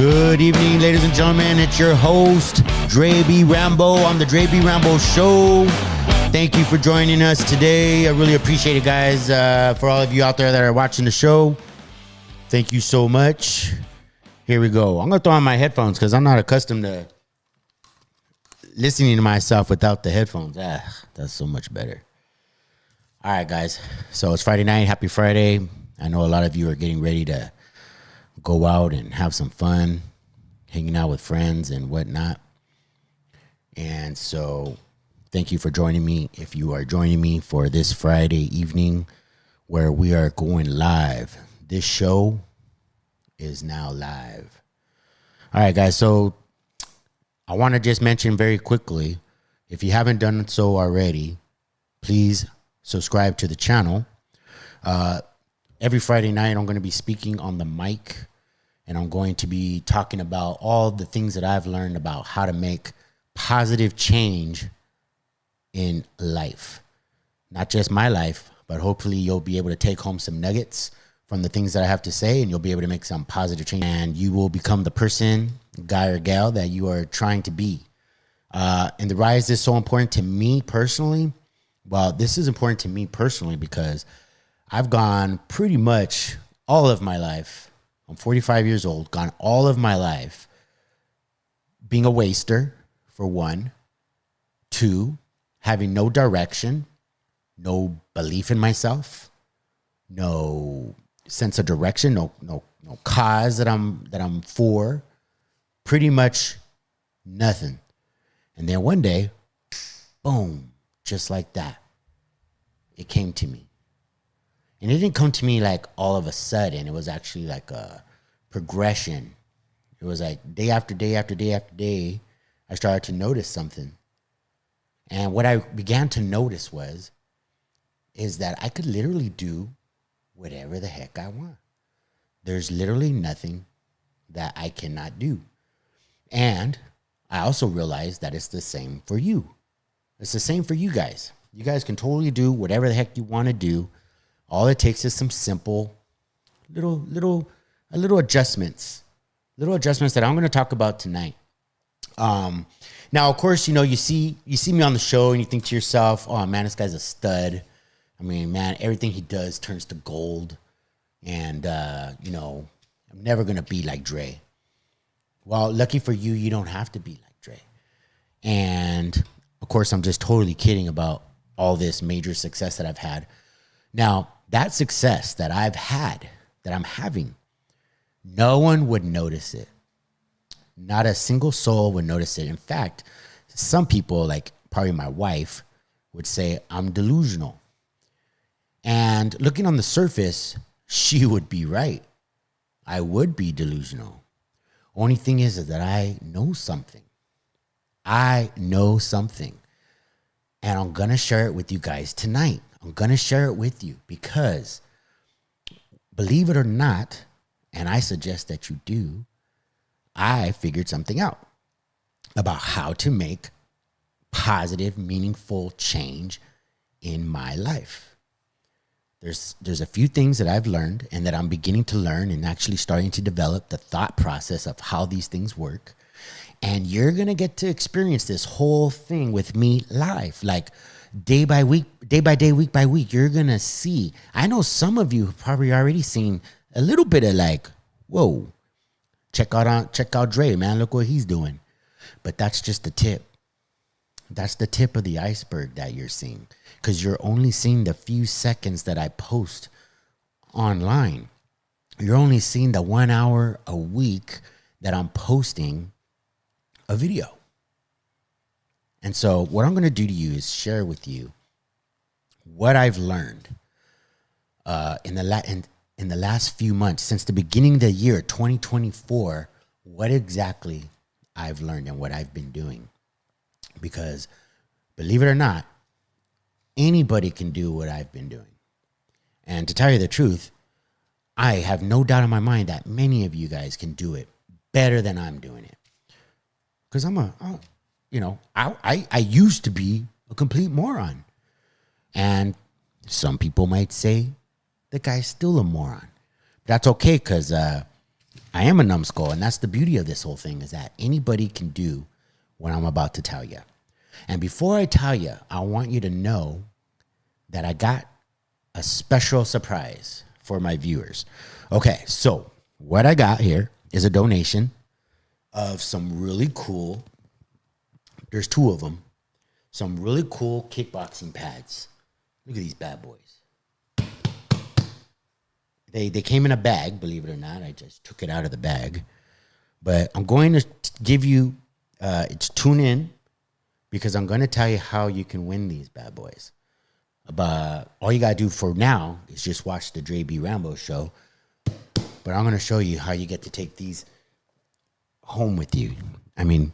Good evening, ladies and gentlemen. It's your host, Dre B. Rambo on the Dre B. Rambo Show. Thank you for joining us today. I really appreciate it, guys. For all of you out there that are watching the show, thank you so much. Here we go. I'm going to throw on my headphones because I'm not accustomed to listening to myself without the headphones. That's so much better. All right, guys. So it's Friday night. Happy Friday. I know a lot of you are getting ready to go out and have some fun, hanging out with friends and whatnot. And so thank you for joining me. If you are joining me for this Friday evening where we are going live, this show is now live. All right, guys. So I want to just mention very quickly, if you haven't done so already, please subscribe to the channel. Every Friday night, I'm going to be speaking on the mic, and I'm going to be talking about all the things that I've learned about how to make positive change in life. Not just my life, but hopefully you'll be able to take home some nuggets from the things that I have to say, and you'll be able to make some positive change, and you will become the person, guy or gal, that you are trying to be. And the why is this so important to me personally? Well, this is important to me personally because I've gone pretty much all of my life. I'm 45 years old, gone all of my life being a waster, for one. Two, having no direction, no belief in myself, no sense of direction, no cause that I'm for, pretty much nothing. And then one day, boom, just like that, it came to me. And it didn't come to me like all of a sudden. It was actually like a progression. It was like day after day after day after day, I started to notice something. And what I began to notice is that I could literally do whatever the heck I want. There's literally nothing that I cannot do. And I also realized that it's the same for you. It's the same for you guys. You guys can totally do whatever the heck you want to do. All it takes is some simple little adjustments. Little adjustments that I'm going to talk about tonight. Now, of course, you see me on the show and you think to yourself, oh man, this guy's a stud. I mean, man, everything he does turns to gold. And, I'm never going to be like Dre. Well, lucky for you, you don't have to be like Dre. And, of course, I'm just totally kidding about all this major success that I've had. Now, that success that I've had, that I'm having, no one would notice it. Not a single soul would notice it. In fact, some people, like probably my wife, would say I'm delusional. And looking on the surface, she would be right. I would be delusional. Only thing is that I know something. I know something. And I'm going to share it with you guys tonight. I'm going to share it with you because, believe it or not, and I suggest that you do, I figured something out about how to make positive, meaningful change in my life. There's a few things that I've learned and that I'm beginning to learn and actually starting to develop the thought process of how these things work. And you're going to get to experience this whole thing with me live, like day by day, week by week. You're going to see. I know some of you have probably already seen a little bit of like, whoa, check out Dre, man. Look what he's doing. But that's just the tip. That's the tip of the iceberg that you're seeing, because you're only seeing the few seconds that I post online. You're only seeing the 1 hour a week that I'm posting a video. And so what I'm going to do to you is share with you what I've learned in the last few months, since the beginning of the year 2024, what exactly I've learned and what I've been doing. Because believe it or not, anybody can do what I've been doing. And to tell you the truth, I have no doubt in my mind that many of you guys can do it better than I'm doing it. Because I used to be a complete moron. And some people might say the guy's still a moron. But that's okay, because I am a numbskull, and that's the beauty of this whole thing, is that anybody can do what I'm about to tell you. And before I tell you, I want you to know that I got a special surprise for my viewers. Okay, so what I got here is a donation of some really cool, there's 2 of them, some really cool kickboxing pads. Look at these bad boys. They came in a bag, believe it or not. I just took it out of the bag. But I'm going to give you, tune in, because I'm going to tell you how you can win these bad boys. But all you got to do for now is just watch the Dre B. Rambo show. But I'm going to show you how you get to take these home with you. I mean,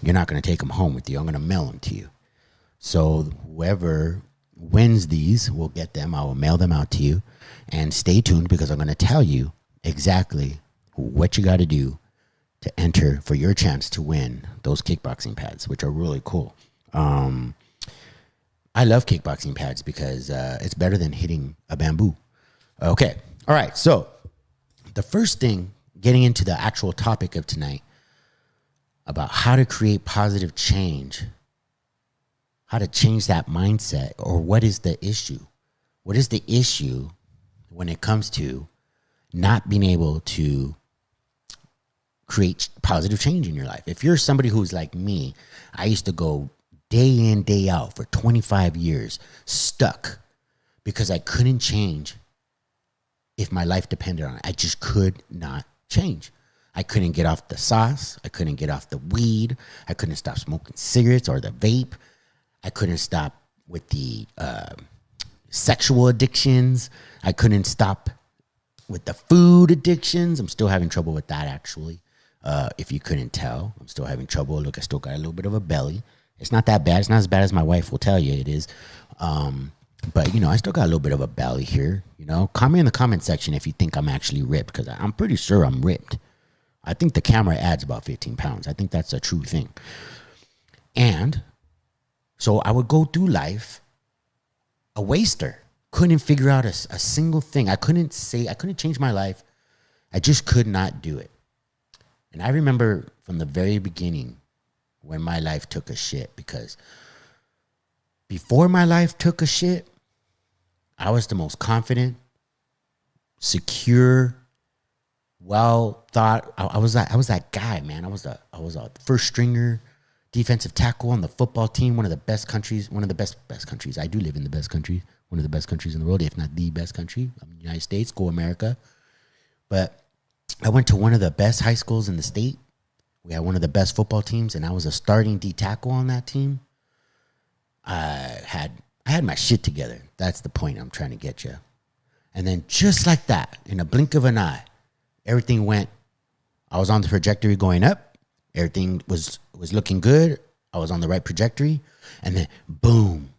you're not going to take them home with you. I'm going to mail them to you. So whoever wins these will get them. I will mail them out to you. And stay tuned, because I'm going to tell you exactly what you got to do to enter for your chance to win those kickboxing pads, which are really cool. I love kickboxing pads because it's better than hitting a bamboo. Okay. All right. So the first thing, getting into the actual topic of tonight, about how to create positive change, how to change that mindset, or what is the issue? What is the issue when it comes to not being able to create positive change in your life? If you're somebody who's like me, I used to go day in, day out for 25 years, stuck, because I couldn't change if my life depended on it. I just could not change. I couldn't get off the sauce. I couldn't get off the weed. I couldn't stop smoking cigarettes or the vape. I couldn't stop with the sexual addictions. I couldn't stop with the food addictions. I'm still having trouble with that, actually. If you couldn't tell, I'm still having trouble. Look, I still got a little bit of a belly. It's not that bad. It's not as bad as my wife will tell you it is. But, I still got a little bit of a belly here. Comment in the comment section if you think I'm actually ripped, because I'm pretty sure I'm ripped. I think the camera adds about 15 pounds. I think that's a true thing. And so I would go through life a waster. Couldn't figure out a single thing. I couldn't change my life. I just could not do it. And I remember from the very beginning when my life took a shit, because before my life took a shit, I was the most confident, secure, well thought. I was that guy, man. I was a first stringer defensive tackle on the football team, one of the best countries. I do live in the best country, one of the best countries in the world, if not the best country. I'm in the United States, go America. But I went to one of the best high schools in the state. We had one of the best football teams, and I was a starting D tackle on that team. I had my shit together. That's the point I'm trying to get you. And then just like that, in a blink of an eye, everything went. I was on the trajectory going up. Everything was looking good. I was on the right trajectory. And then, boom,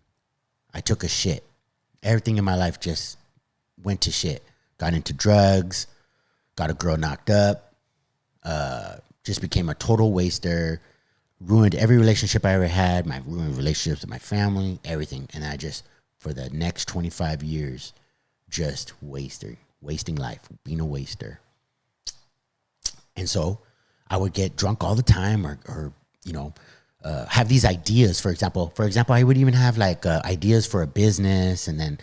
I took a shit. Everything in my life just went to shit. Got into drugs. Got a girl knocked up. Just became a total waster. Ruined every relationship I ever had. Ruined relationships with my family. Everything. And I just, for the next 25 years, just wasting life. Being a waster. And so I would get drunk all the time, or have these ideas. For example, I would even have ideas for a business, and then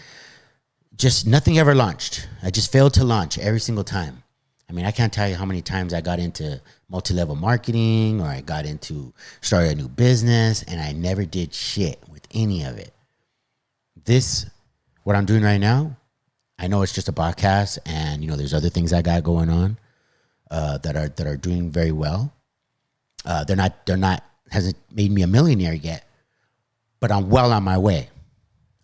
just nothing ever launched. I just failed to launch every single time. I mean, I can't tell you how many times I got into multi-level marketing, or I got into starting a new business, and I never did shit with any of it. What I'm doing right now, I know it's just a podcast, and there's other things I got going on that are doing very well. Hasn't made me a millionaire yet, but I'm well on my way.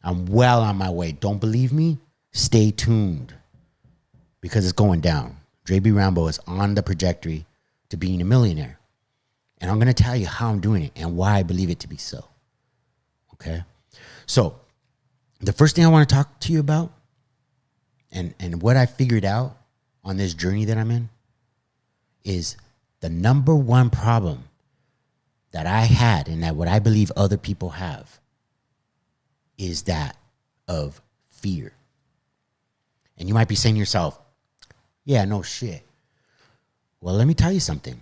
Don't believe me? Stay tuned, because it's going down. Dre B. Rambo is on the trajectory to being a millionaire. And I'm going to tell you how I'm doing it and why I believe it to be so. Okay? So, the first thing I want to talk to you about, and what I figured out on this journey that I'm in, is the number one problem that I had, and that what I believe other people have, is that of fear. And you might be saying to yourself, yeah, no shit. Well, let me tell you something.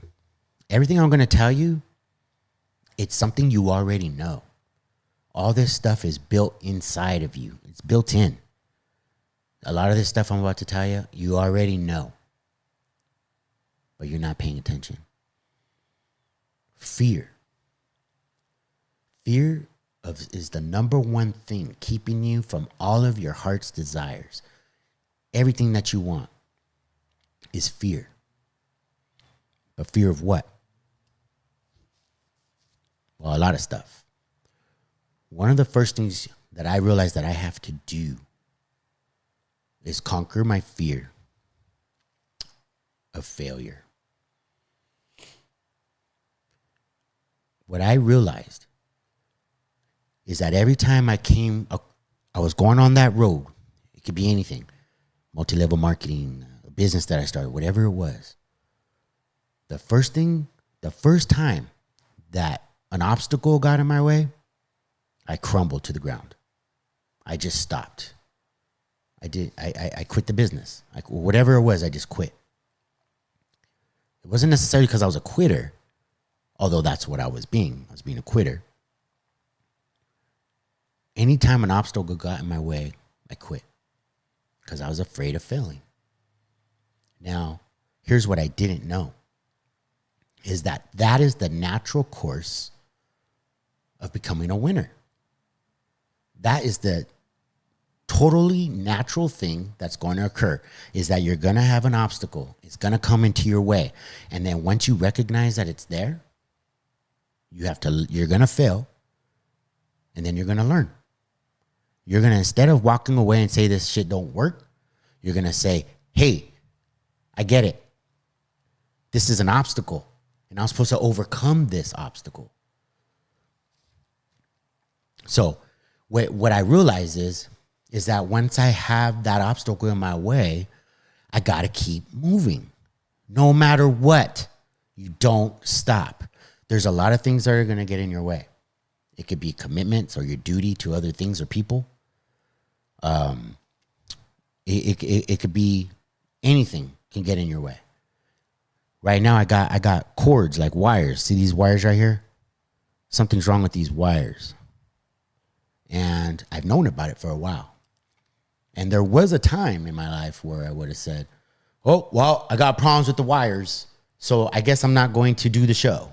Everything I'm going to tell you, it's something you already know. All this stuff is built inside of you. It's built in. A lot of this stuff I'm about to tell you, you already know. But you're not paying attention. Fear. Fear is the number one thing keeping you from all of your heart's desires. Everything that you want is fear. But fear of what? Well, a lot of stuff. One of the first things that I realized that I have to do is conquer my fear of failure. What I realized is that every time I was going on that road, it could be anything, multi-level marketing, a business that I started, whatever it was. The first time that an obstacle got in my way, I crumbled to the ground. I just stopped. I quit the business. Whatever it was, I just quit. It wasn't necessarily because I was a quitter, although that's what I was being. I was being a quitter. Anytime an obstacle got in my way, I quit because I was afraid of failing. Now, here's what I didn't know, is that is the natural course of becoming a winner. That is the totally natural thing that's going to occur, is that you're going to have an obstacle. It's going to come into your way. And then once you recognize that it's there, you're going to fail, and then you're going to learn. You're going to, instead of walking away and say this shit don't work, you're going to say, hey, I get it. This is an obstacle, and I'm supposed to overcome this obstacle. So what I realize is that once I have that obstacle in my way, I got to keep moving. No matter what, you don't stop. There's a lot of things that are going to get in your way. It could be commitments or your duty to other things or people. It could be anything can get in your way. Right now, I got cords, like wires. See these wires right here? Something's wrong with these wires. And I've known about it for a while. And there was a time in my life where I would have said, oh, well, I got problems with the wires, so I guess I'm not going to do the show.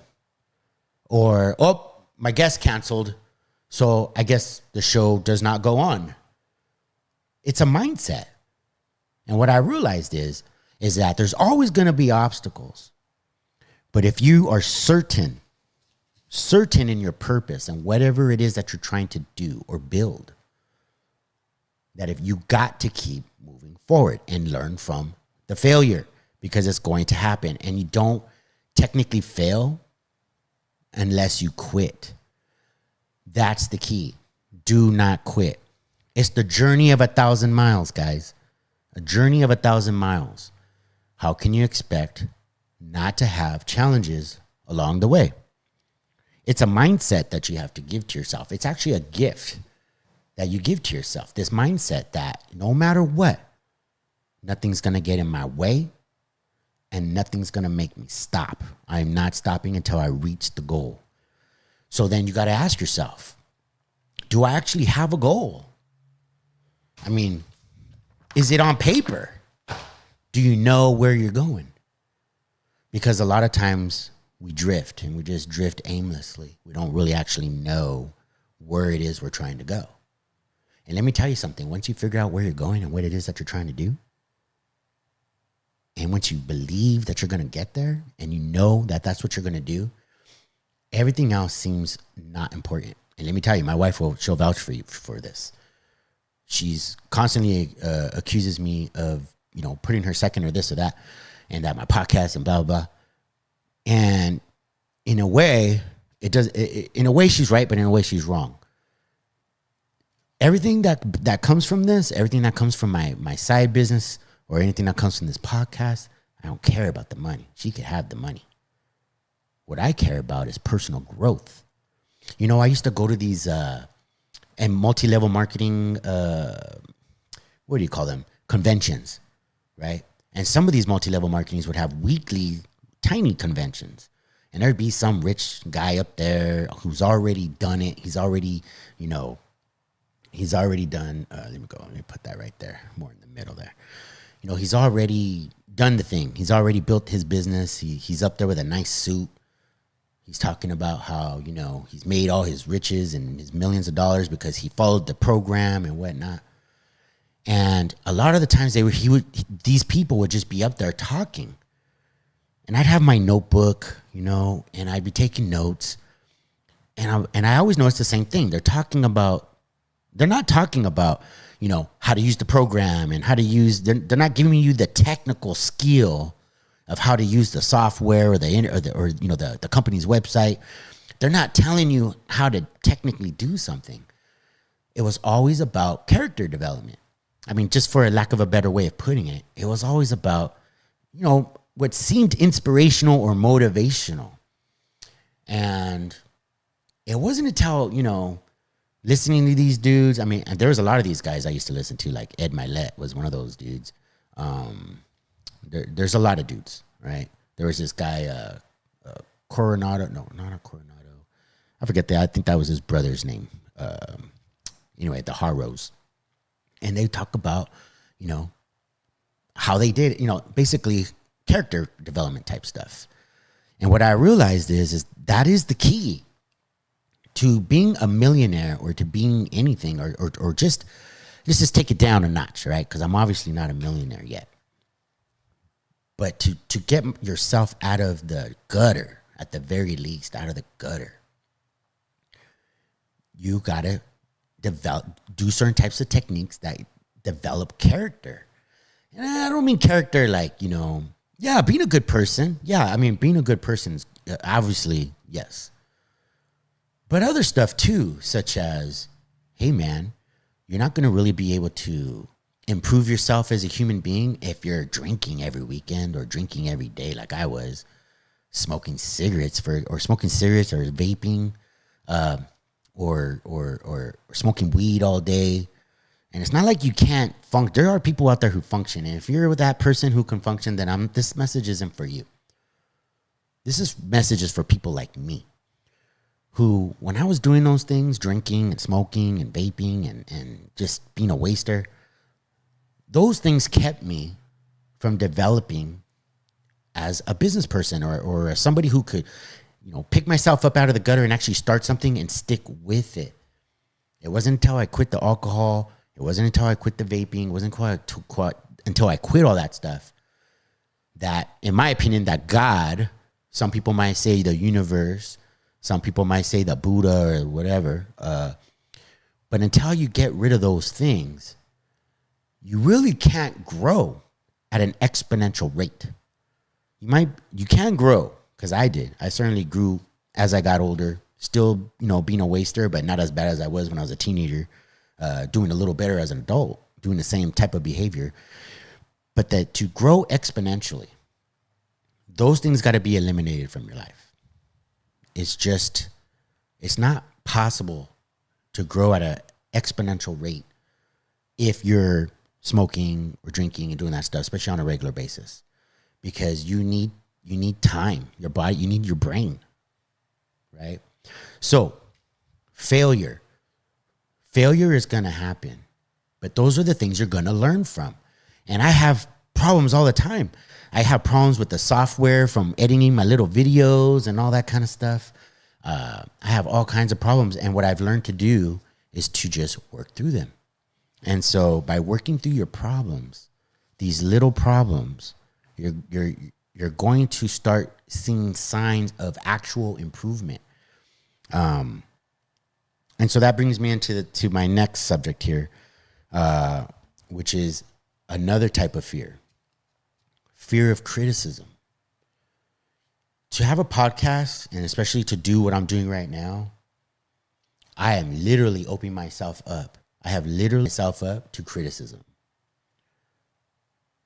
Or, oh, my guest canceled, so I guess the show does not go on. It's a mindset. And what I realized is that there's always going to be obstacles. But if you are certain in your purpose and whatever it is that you're trying to do or build, that if you got to keep moving forward and learn from the failure, because it's going to happen, and you don't technically fail unless you quit. That's the key. Do not quit. It's the journey of 1,000 miles, guys. A journey of 1,000 miles. How can you expect not to have challenges along the way? It's a mindset that you have to give to yourself. It's actually a gift that you give to yourself. This mindset that no matter what, nothing's going to get in my way and nothing's going to make me stop. I'm not stopping until I reach the goal. So then you got to ask yourself, do I actually have a goal? I mean, is it on paper? Do you know where you're going? Because a lot of times we drift, and we just drift aimlessly. We don't really actually know where it is we're trying to go. And let me tell you something. Once you figure out where you're going and what it is that you're trying to do, and once you believe that you're going to get there, and you know that that's what you're going to do, everything else seems not important. And let me tell you, my wife she'll vouch for you for this. She's constantly accuses me of, putting her second or this or that, and that my podcast and blah, blah, blah. And in a way, in a way she's right, but in a way she's wrong. Everything that comes from this, everything that comes from my side business, or anything that comes from this podcast, I don't care about the money. She could have the money. What I care about is personal growth. I used to go to these and multi-level marketing, what do you call them? Conventions, right? And some of these multi-level marketings would have weekly tiny conventions. And there'd be some rich guy up there who's already done it. He's already, done, let me put that right there, more in the middle there. He's already done the thing. He's already built his business. He's up there with a nice suit. He's talking about how, he's made all his riches and his millions of dollars because he followed the program and whatnot. And a lot of the times these people would just be up there talking. And I'd have my notebook, and I'd be taking notes. And I always notice the same thing. They're not talking about, how to use the program and how to use, they're not giving you the technical skill of how to use the software or the company's website. They're not telling you how to technically do something. It was always about character development. I mean, just for a lack of a better way of putting it, it was always about, what seemed inspirational or motivational. And it wasn't until, listening to these dudes. I mean, and there was a lot of these guys I used to listen to, like Ed Milet was one of those dudes. There's a lot of dudes, right? There was this guy, Coronado. No, not a Coronado. I forget that. I think that was his brother's name. Anyway, the Harrows. And they talk about, how they did, basically character development type stuff. And what I realized is that is the key to being a millionaire or to being anything or just, let's just take it down a notch, right? Because I'm obviously not a millionaire yet. But to get yourself out of the gutter, at the very least, out of the gutter, you got to do certain types of techniques that develop character. And I don't mean character like, being a good person. Yeah, I mean, being a good person is obviously, yes. But other stuff too, such as, hey man, you're not going to really be able to improve yourself as a human being if you're drinking every weekend or drinking every day like I was, smoking cigarettes or vaping, or smoking weed all day. And it's not like you can't function. There are people out there who function. And if you're with that person who can function, then this message isn't for you. This message is for people like me, who, when I was doing those things, drinking and smoking and vaping and just being a waster, those things kept me from developing as a business person or as somebody who could, pick myself up out of the gutter and actually start something and stick with it. It wasn't until I quit the alcohol. It wasn't until I quit the vaping. It wasn't until I quit all that stuff that, in my opinion, that God, some people might say the universe, some people might say the Buddha or whatever. But until you get rid of those things, you really can't grow at an exponential rate. You can grow, because I did. I certainly grew as I got older, still, being a waster, but not as bad as I was when I was a teenager, doing a little better as an adult, doing the same type of behavior. But that to grow exponentially, those things got to be eliminated from your life. It's not possible to grow at an exponential rate if you're smoking or drinking and doing that stuff, especially on a regular basis, because you need time, your body, you need your brain, right? So failure is going to happen, but those are the things you're going to learn from. And I have problems all the time. I have problems with the software from editing my little videos and all that kind of stuff. I have all kinds of problems. And what I've learned to do is to just work through them. And so by working through your problems, these little problems, you're going to start seeing signs of actual improvement. And so that brings me to my next subject here, which is another type of fear of criticism. To have a podcast, and especially to do what I'm doing right now, I am literally opening myself up. I have literally myself up to criticism.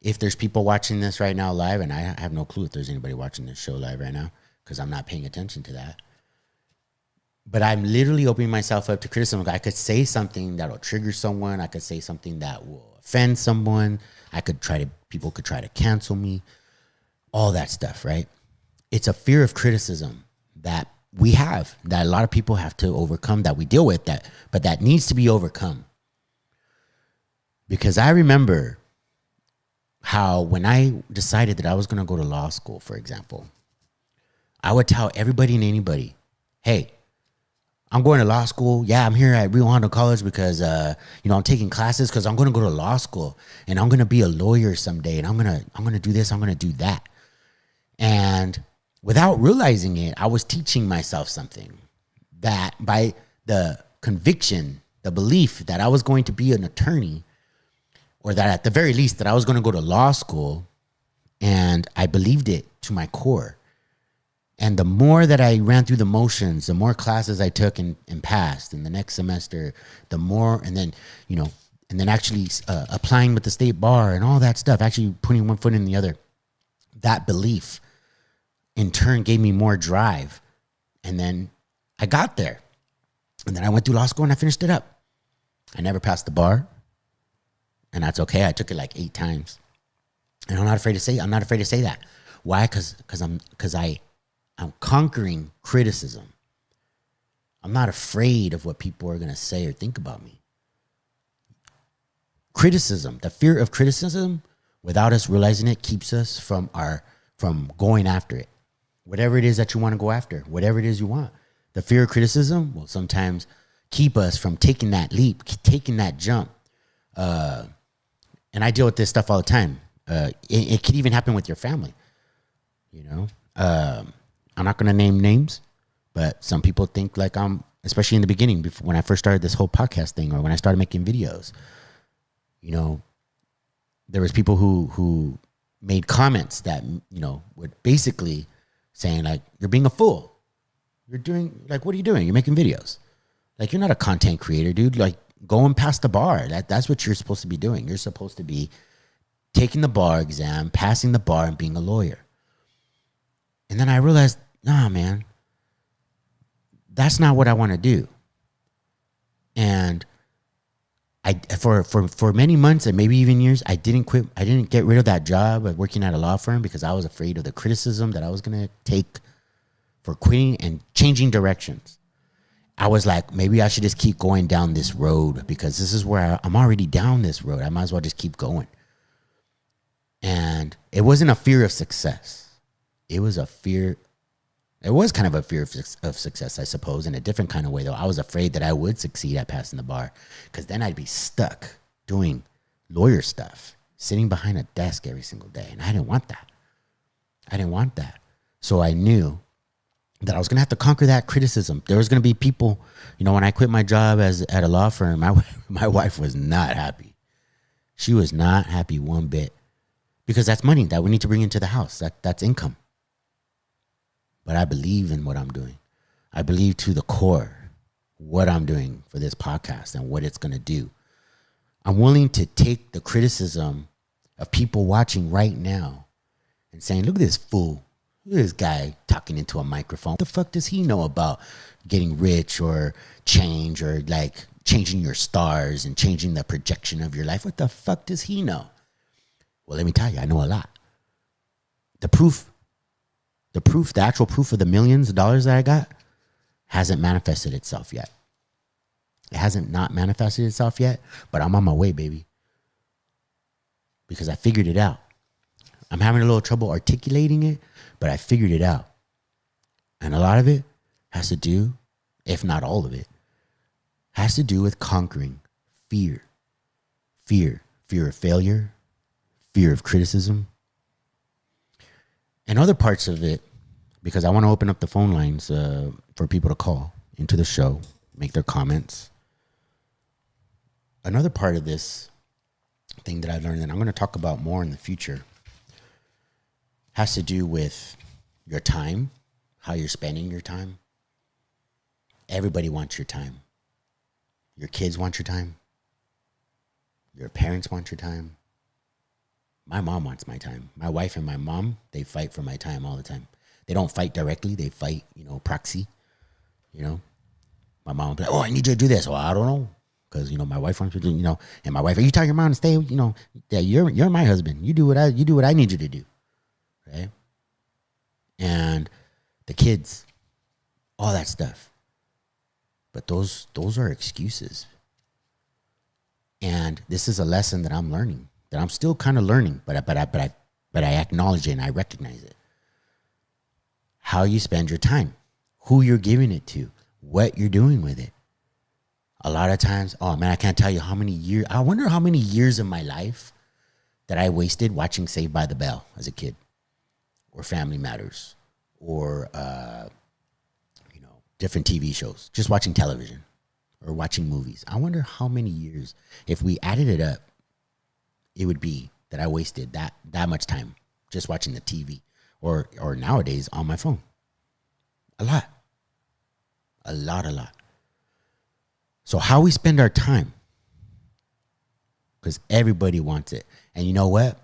If there's people watching this right now live, and I have no clue if there's anybody watching this show live right now, because I'm not paying attention to that. But I'm literally opening myself up to criticism. I could say something that'll trigger someone. I could say something that will offend someone. People could try to cancel me. All that stuff, right? it's a fear of criticism that we have, that a lot of people have to overcome, that we deal with, but that needs to be overcome. Because I remember how when I decided that I was going to go to law school, for example, I would tell everybody and anybody, hey, I'm going to law school. Yeah, I'm here at Rio Hondo College because, I'm taking classes because I'm going to go to law school and I'm going to be a lawyer someday. And I'm going to do this. I'm going to do that. And without realizing it, I was teaching myself something, that by the conviction, the belief that I was going to be an attorney, or that at the very least that I was going to go to law school, and I believed it to my core. And the more that I ran through the motions, the more classes I took and passed in the next semester, the more, and then actually applying with the state bar and all that stuff, actually putting one foot in the other, that belief in turn gave me more drive. And then I got there. And then I went through law school and I finished it up. I never passed the bar. And that's okay. I took it like 8 times. And I'm not afraid to say that. Why? Because I'm conquering criticism. I'm not afraid of what people are going to say or think about me. Criticism, the fear of criticism, without us realizing it, keeps us from going after it. Whatever it is that you want to go after, whatever it is you want. The fear of criticism will sometimes keep us from taking that leap, taking that jump. And I deal with this stuff all the time. It could even happen with your family. I'm not going to name names, but some people think like especially in the beginning, before, when I first started this whole podcast thing, or when I started making videos, there was people who made comments that, would basically saying like, you're being a fool. You're doing, like, what are you doing? You're making videos. Like, you're not a content creator, dude. Like, go and pass the bar. That's what you're supposed to be doing. You're supposed to be taking the bar exam, passing the bar, and being a lawyer. And then I realized, nah, man, that's not what I want to do. And for many months and maybe even years, I didn't quit. I didn't get rid of that job of working at a law firm because I was afraid of the criticism that I was going to take for quitting and changing directions. I was like, maybe I should just keep going down this road because this is where I'm already down this road. I might as well just keep going. And it wasn't a fear of success. It was kind of a fear of success, I suppose, in a different kind of way, though. I was afraid that I would succeed at passing the bar because then I'd be stuck doing lawyer stuff, sitting behind a desk every single day. And I didn't want that. So I knew that I was going to have to conquer that criticism. There was going to be people, when I quit my job at a law firm, my wife was not happy. She was not happy one bit because that's money that we need to bring into the house. That's income. But I believe in what I'm doing. I believe to the core what I'm doing for this podcast and what it's going to do. I'm willing to take the criticism of people watching right now and saying, look at this fool. Look at this guy talking into a microphone. What the fuck does he know about getting rich or change or like changing your stars and changing the projection of your life? What the fuck does he know? Well, let me tell you, I know a lot. The actual proof of the millions of dollars that I got hasn't manifested itself yet. It hasn't not manifested itself yet, but I'm on my way, baby. Because I figured it out. I'm having a little trouble articulating it, but I figured it out. And a lot of it has to do, if not all of it, has to do with conquering fear. Fear of failure, fear of criticism, and other parts of it, because I want to open up the phone lines for people to call into the show, make their comments. Another part of this thing that I learned, and I'm going to talk about more in the future, has to do with your time, how you're spending your time. Everybody wants your time. Your kids want your time. Your parents want your time. My mom wants my time. My wife and my mom, they fight for my time all the time. They don't fight directly. They fight, proxy. My mom will be like, oh, I need you to do this. Well, I don't know. Because, my wife wants me to do, and my wife, are you telling your mom to stay? Yeah, you're my husband. You do what I need you to do. Right? and the kids, all that stuff. But those are excuses. And this is a lesson that I'm learning, that I'm still kind of learning, but I acknowledge it and I recognize it. How you spend your time, who you're giving it to, what you're doing with it. A lot of times, oh man, I can't tell you how many years. I wonder how many years of my life that I wasted watching Saved by the Bell as a kid, or Family Matters, or different TV shows, just watching television or watching movies. I wonder how many years, if we added it up, it would be that I wasted that much time just watching the TV, or nowadays on my phone. A lot. So how we spend our time, because everybody wants it. And you know what?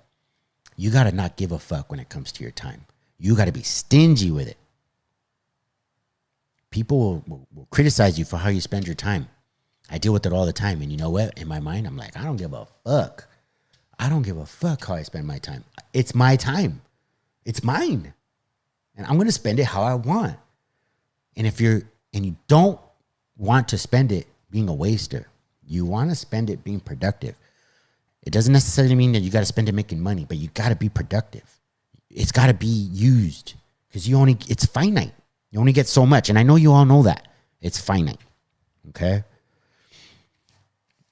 You got to not give a fuck when it comes to your time. You got to be stingy with it. People will criticize you for how you spend your time. I deal with it all the time. And you know what? In my mind, I'm like, I don't give a fuck. I don't give a fuck how I spend my time. It's my time. It's mine. And I'm going to spend it how I want. And if you don't want to spend it being a waster, you want to spend it being productive. It doesn't necessarily mean that you got to spend it making money, but you got to be productive. It's got to be used, because it's finite. You only get so much. And I know you all know that. It's finite. Okay?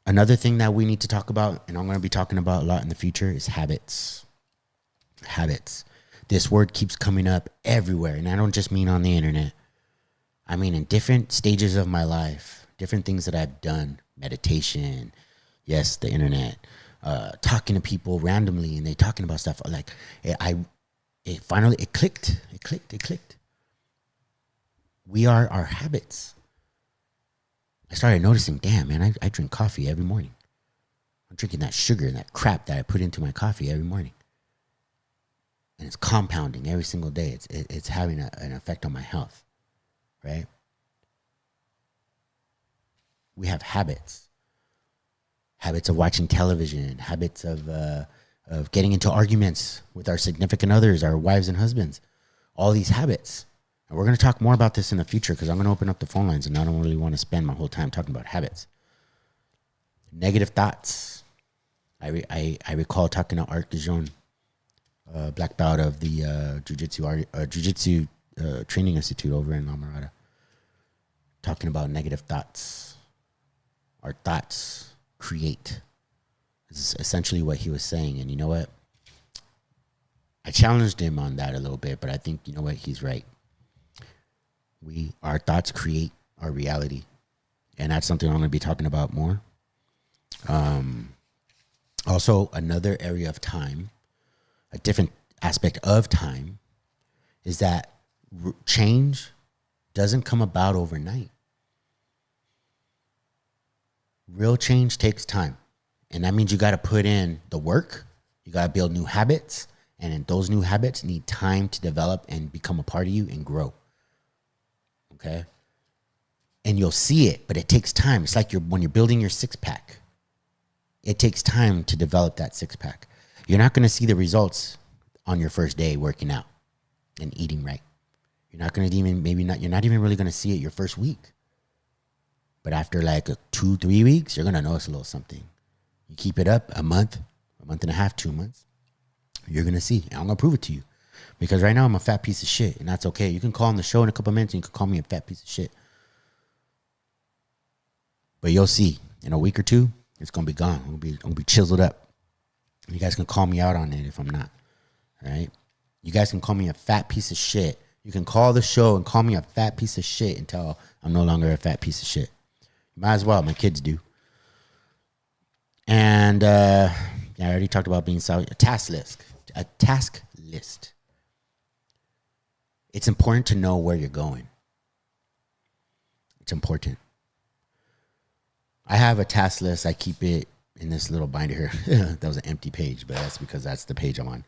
Another thing that we need to talk about, and I'm going to be talking about a lot in the future, is habits. Habits. This word keeps coming up everywhere. And I don't just mean on the internet. I mean in different stages of my life, different things that I've done. Meditation. Yes, the internet. Talking to people randomly, and they talking about stuff. Like, it finally clicked. It clicked. We are our habits. I started noticing, damn, man, I drink coffee every morning. I'm drinking that sugar and that crap that I put into my coffee every morning. And it's compounding every single day. It's having an effect on my health, right? We have habits. Habits of watching television, habits of getting into arguments with our significant others, our wives and husbands. All these habits. And we're going to talk more about this in the future, because I'm going to open up the phone lines, and I don't really want to spend my whole time talking about habits. Negative thoughts. I recall talking to Art Gajon, black belt of the Jiu-Jitsu Training Institute over in La Mirada, talking about negative thoughts. Our thoughts create. This is essentially what he was saying. And you know what? I challenged him on that a little bit, but I think, you know what? He's right. Our thoughts create our reality. And that's something I'm going to be talking about more. Also, another area of time, a different aspect of time, is that change doesn't come about overnight. Real change takes time. And that means you got to put in the work. You got to build new habits. And those new habits need time to develop and become a part of you and grow. Okay? And you'll see it, but it takes time. It's like when you're building your six-pack. It takes time to develop that six-pack. You're not going to see the results on your first day working out and eating right. You're not going to you're not even really going to see it your first week. But after like 2-3 weeks, you're going to notice a little something. You keep it up a month and a half, 2 months, you're going to see. And I'm going to prove it to you. Because right now I'm a fat piece of shit, and that's okay. You can call on the show in a couple minutes, and you can call me a fat piece of shit. But you'll see. In a week or two, it's going to be gone. I'm going to be chiseled up. You guys can call me out on it if I'm not. All right? You guys can call me a fat piece of shit. You can call the show and call me a fat piece of shit until I'm no longer a fat piece of shit. Might as well. My kids do. And I already talked about being a task list. A task list. It's important to know where you're going. It's important. I have a task list. I keep it in this little binder here. That was an empty page, but that's because that's the page I'm on.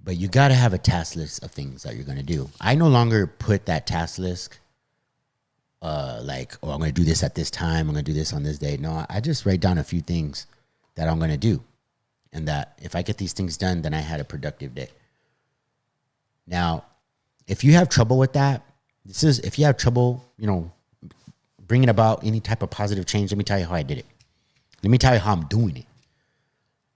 But you got to have a task list of things that you're going to do. I no longer put that task list like, oh, I'm going to do this at this time. I'm going to do this on this day. No, I just write down a few things that I'm going to do. And that if I get these things done, then I had a productive day. Now, if you have trouble with that, if you have trouble, bringing about any type of positive change, let me tell you how I did it. Let me tell you how I'm doing it.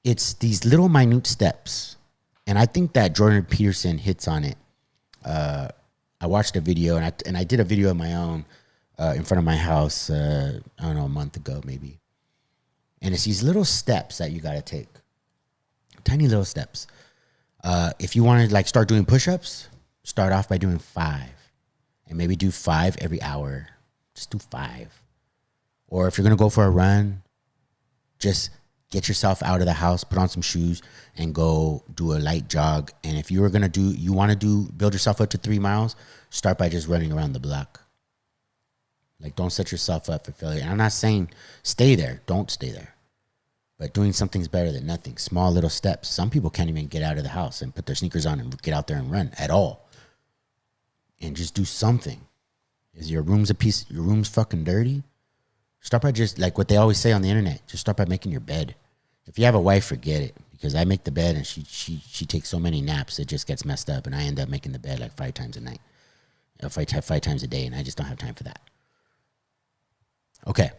It's these little minute steps. And I think that Jordan Peterson hits on it. I watched a video and I did a video of my own in front of my house, I don't know, a month ago maybe. And it's these little steps that you got to take. Tiny little steps. If you want to like start doing push-ups, start off by doing 5 and maybe do 5 every hour. Just do 5. Or if you're going to go for a run, just get yourself out of the house, put on some shoes and go do a light jog. And if you want to build yourself up to 3 miles, start by just running around the block. Like, don't set yourself up for failure. And I'm not saying stay there. Don't stay there. But doing something's better than nothing. Small little steps. Some people can't even get out of the house and put their sneakers on and get out there and run at all. And just do something. Is your room's fucking dirty? Start by just, like what they always say on the internet, just start by making your bed. If you have a wife, forget it. Because I make the bed and she takes so many naps, it just gets messed up. And I end up making the bed like 5 times a night. Five times a day, and I just don't have time for that. Okay,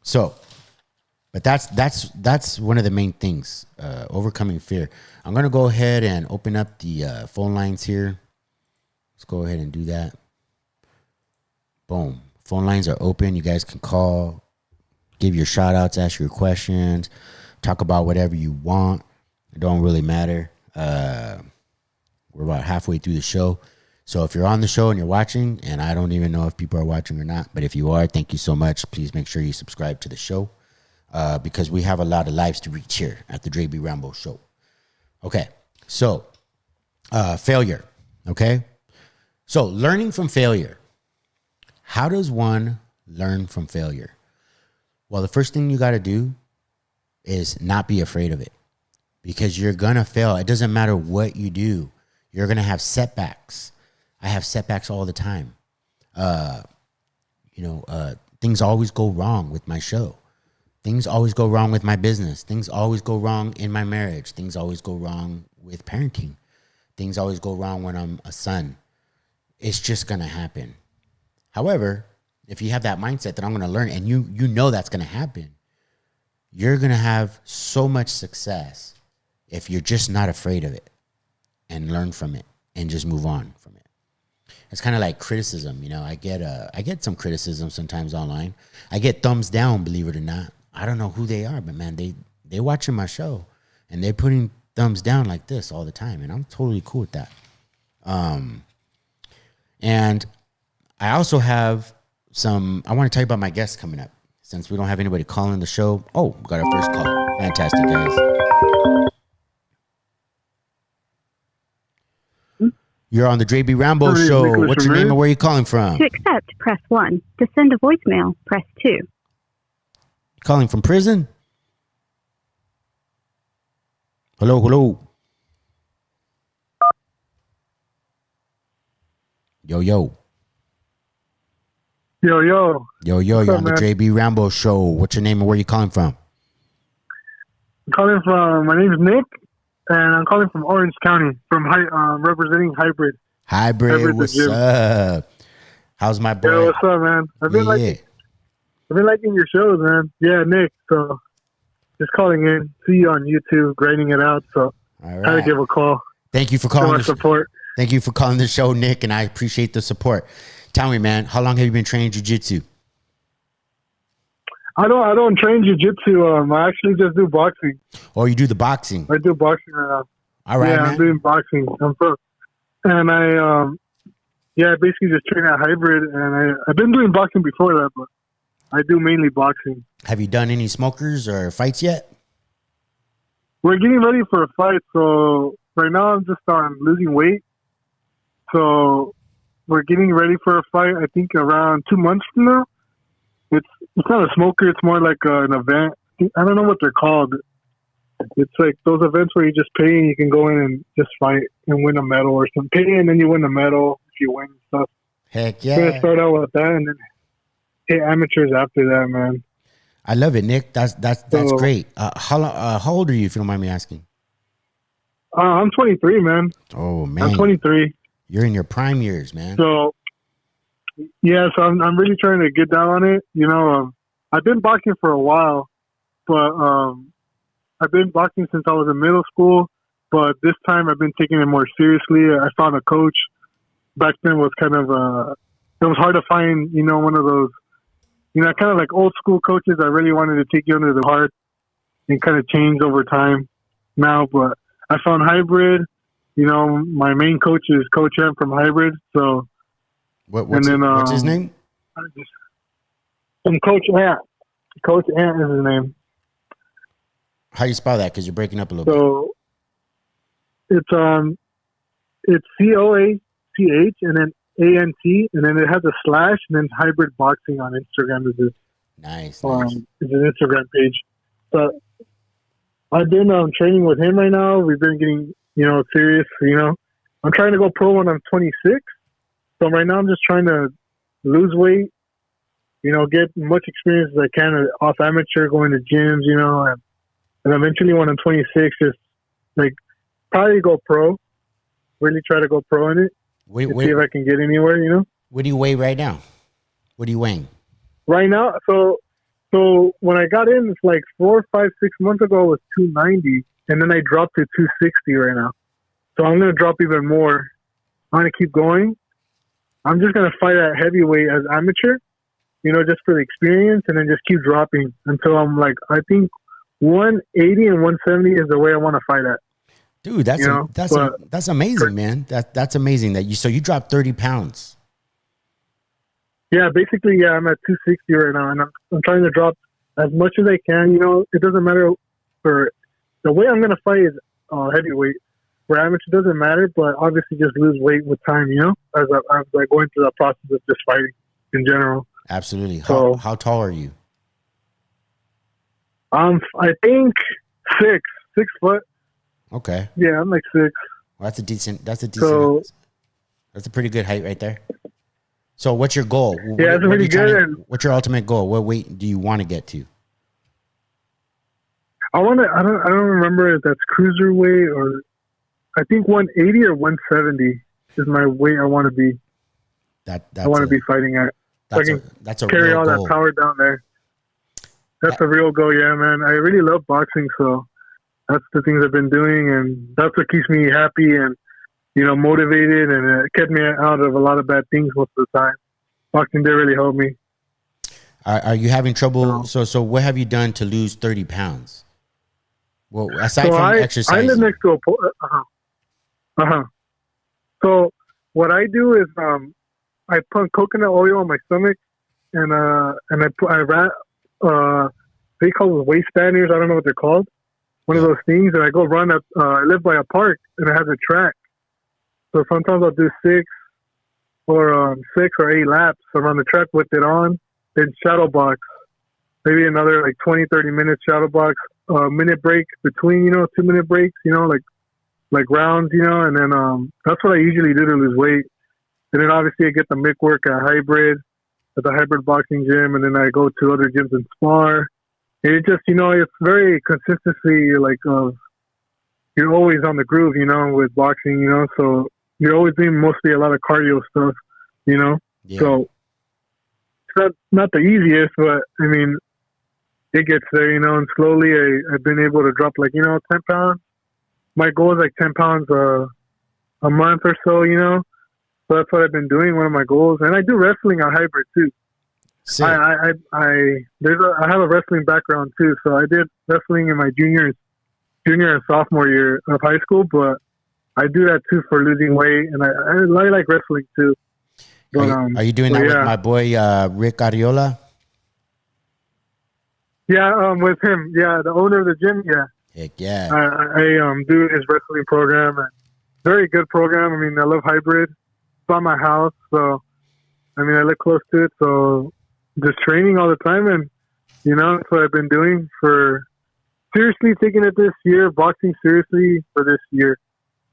so, but that's one of the main things, overcoming fear. I'm going to go ahead and open up the phone lines here. Let's go ahead and do that. Boom. Phone lines are open. You guys can call, give your shout outs, ask your questions, talk about whatever you want. It don't really matter. We're about halfway through the show. So if you're on the show and you're watching, and I don't even know if people are watching or not, but if you are, thank you so much. Please make sure you subscribe to the show because we have a lot of lives to reach here at the Dre B. Rambo Show. Okay, so failure, okay? So learning from failure. How does one learn from failure? Well, the first thing you got to do is not be afraid of it because you're going to fail. It doesn't matter what you do. You're going to have setbacks. I have setbacks all the time. Things always go wrong with my show. Things always go wrong with my business. Things always go wrong in my marriage. Things always go wrong with parenting. Things always go wrong when I'm a son. It's just going to happen. However, if you have that mindset that I'm going to learn and you know that's going to happen, you're going to have so much success if you're just not afraid of it and learn from it and just move on from it. It's kind of like criticism. I get some criticism sometimes online. I get thumbs down, believe it or not. I don't know who they are, but man, they watching my show and they're putting thumbs down like this all the time. And I'm totally cool with that. And I also have I want to tell you about my guests coming up since we don't have anybody calling the show. Oh, we got our first call. Fantastic, guys. You're on the Dre B. Rambo Show. What's your name and where are you calling from? To accept, press 1. To send a voicemail, press 2. Calling from prison? Hello. Yo. Yo. You're on the Dre B. Rambo Show. What's your name and where are you calling from? My name is Nick, and I'm calling from Orange County, representing Hybrid. Hybrid, what's up? How's my boy? Yeah, what's up, man? I've been liking your shows, man. Yeah, Nick. So just calling in, see you on YouTube, grading it out. So I had to give a call. Thank you for calling. The support. Thank you for calling the show, Nick, and I appreciate the support. Tell me, man, how long have you been training jiu-jitsu? I don't train jiu-jitsu. I actually just do boxing. Oh, you do the boxing? I do boxing right now. All right, man. I'm doing boxing. And I basically just train at Hybrid, and I've been doing boxing before that, but I do mainly boxing. Have you done any smokers or fights yet? We're getting ready for a fight, so right now I'm just on losing weight. So we're getting ready for a fight, I think around 2 months from now. It's not a smoker, it's more like an event. I don't know what they're called. It's like those events where you just pay and you can go in and just fight and win a medal or something. Pay and then you win a medal if you win stuff. Heck yeah. We're going to start out with that and then hit amateurs after that, man. I love it, Nick. That's great. How old are you, if you don't mind me asking? I'm 23, man. Oh, man. I'm 23. You're in your prime years, man. So yeah, so I'm really trying to get down on it. I've been boxing for a while, but I've been boxing since I was in middle school. But this time I've been taking it more seriously. I found a coach. Back then was kind of it was hard to find, one of those, kind of like old school coaches that really wanted to take you under the heart and kind of change over time now. But I found Hybrid. My main coach is Coach M from Hybrid. So, what's his name? Coach Ant. Coach Ant is his name. How you spell that? Because you're breaking up a little bit. So it's COACH and then ANT and then it has a slash and then Hybrid Boxing on Instagram is his nice. Is his Instagram page. So I've been training with him right now. We've been getting serious. I'm trying to go pro when I'm 26. So right now I'm just trying to lose weight. Get much experience as I can off amateur, going to gyms. And eventually when I'm 26, just like probably go pro. Really try to go pro in it. See if I can get anywhere, What do you weigh right now? What are you weighing? Right now, so when I got in, it's like 4, 5, 6 months ago, it was 290, and then I dropped to 260 right now. So I'm going to drop even more. I'm going to keep going. I'm just going to fight at heavyweight as amateur, just for the experience, and then just keep dropping until I'm like, I think 180 and 170 is the way I want to fight at. Dude, that's amazing, man. That's amazing that you dropped 30 pounds. Yeah, basically, I'm at 260 right now, and I'm trying to drop as much as I can. It doesn't matter for the way I'm going to fight is heavyweight. For amateur, it doesn't matter, but obviously just lose weight with time, as I going through the process of just fighting in general. Absolutely. How tall are you? I think 6 foot. Okay. Yeah, I'm like 6. Well, that's a decent. That's a pretty good height right there. So, what's your goal? Yeah, it's pretty good. What's your ultimate goal? What weight do you want to get to? I don't remember if that's cruiserweight or I think 180 or 170 is my weight I want to be. I want to be fighting at. That's a carry all goal. That power down there. That's a real goal, yeah, man. I really love boxing, so that's the things I've been doing, and that's what keeps me happy and motivated, and it kept me out of a lot of bad things most of the time. Boxing did really help me. Are you having trouble? So what have you done to lose 30 pounds? Well, aside from exercise, I live next to a So what I do is I put coconut oil on my stomach, and I wrap they call them waistbanders. I don't know what they're called. One of those things, and I go run at. I live by a park, and it has a track. So sometimes I'll do 6 or 8 laps around the track with it on, then shadow box. Maybe another like 20, 30 minutes shadow box, minute break between, 2-minute breaks, like rounds, and then that's what I usually do to lose weight. And then obviously I get the mic work at the Hybrid Boxing Gym, and then I go to other gyms and spar. And it just, it's very consistency, like you're always on the groove, with boxing, so you're always doing mostly a lot of cardio stuff, Yeah. So it's not the easiest, but I mean, it gets there, and slowly I've been able to drop 10 pounds. My goal is 10 pounds a month or so, So that's what I've been doing, one of my goals. And I do wrestling at Hybrid too. I have a wrestling background too, so I did wrestling in my junior and sophomore year of high school, but I do that too for losing weight, and I like wrestling too. But, are you doing that with my boy Rick Ariola? Yeah, with him. Yeah, the owner of the gym. Yeah. Heck yeah. I do his wrestling program, and very good program. I mean, I love Hybrid. It's by my house, so I mean, I live close to it, so just training all the time, and that's what I've been doing for. Seriously taking it this year, boxing seriously for this year,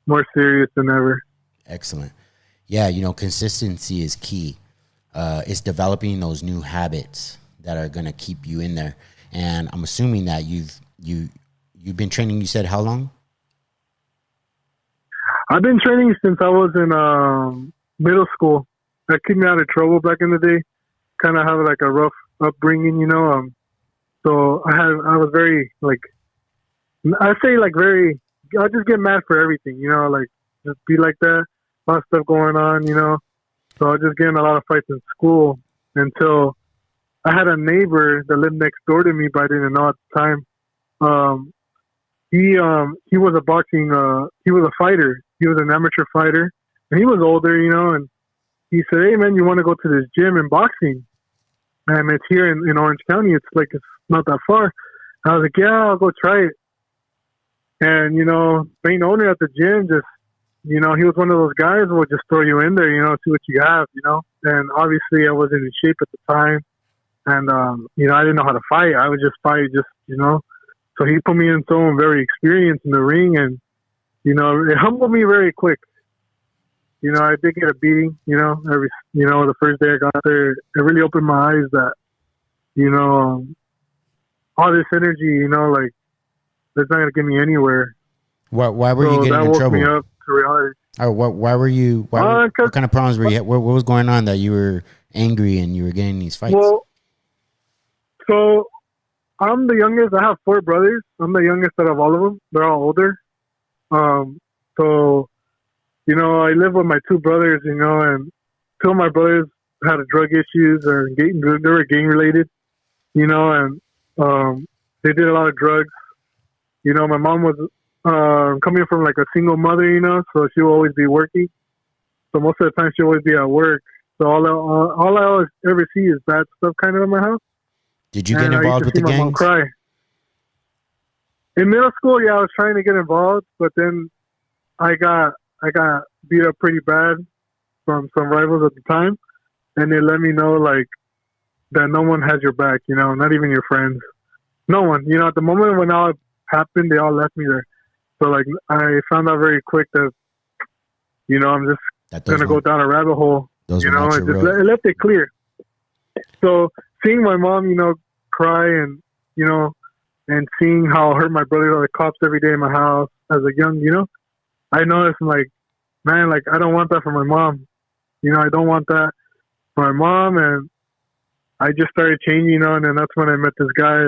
more serious than ever. Excellent. Yeah, consistency is key. It's developing those new habits that are going to keep you in there. And I'm assuming that you've been training. You said how long? I've been training since I was in middle school. That kept me out of trouble back in the day. Kind of have like a rough upbringing, you know. So I was very like, I say like very. I just get mad for everything, you know. Like just be like that. A lot of stuff going on, you know. So I was just getting a lot of fights in school until I had a neighbor that lived next door to me, but I didn't know at the time. He was a boxing. He was a fighter. He was an amateur fighter, and he was older, you know. And he said, "Hey, man, you want to go to this gym in boxing? And it's here in Orange County. It's not that far." I was like, "Yeah, I'll go try it." And you know, main owner at the gym just, you know, he was one of those guys who would just throw you in there, you know, see what you have, you know. And obviously, I wasn't in shape at the time, and you know, I didn't know how to fight. I would just fight, you know. So he put me in someone very experienced in the ring, and you know, it humbled me very quick. You know, I did get a beating. The first day I got there, it really opened my eyes that, you know, all this energy, you know, like it's not gonna get me anywhere. Why were you getting in trouble? That woke me up to reality. Why were you? What kind of problems were you? What was going on that you were angry and you were getting these fights? Well, so I'm the youngest. I have 4 brothers. I'm the youngest out of all of them. They're all older. So, you know, I live with my 2 brothers, you know, and 2 of my brothers had drug issues or they were gang related, you know, and they did a lot of drugs. You know, my mom was coming from like a single mother, you know, so she would always be working. So most of the time she would always be at work. So all I always ever see is bad stuff kind of in my house. Did you get involved with the gangs? Mom cry. In middle school, yeah, I was trying to get involved, but then I got beat up pretty bad from some rivals at the time, and they let me know like that no one has your back, you know, not even your friends, no one. You know, at the moment when all happened, they all left me there. So like I found out very quick that, you know, I'm just gonna go down a rabbit hole. You know, it left it clear. So seeing my mom, you know, cry and, you know, and seeing how I hurt my brother with the cops every day in my house as a young, you know, I noticed like, man, like I don't want that for my mom. You know, I don't want that for my mom. And I just started changing, you know, and then that's when I met this guy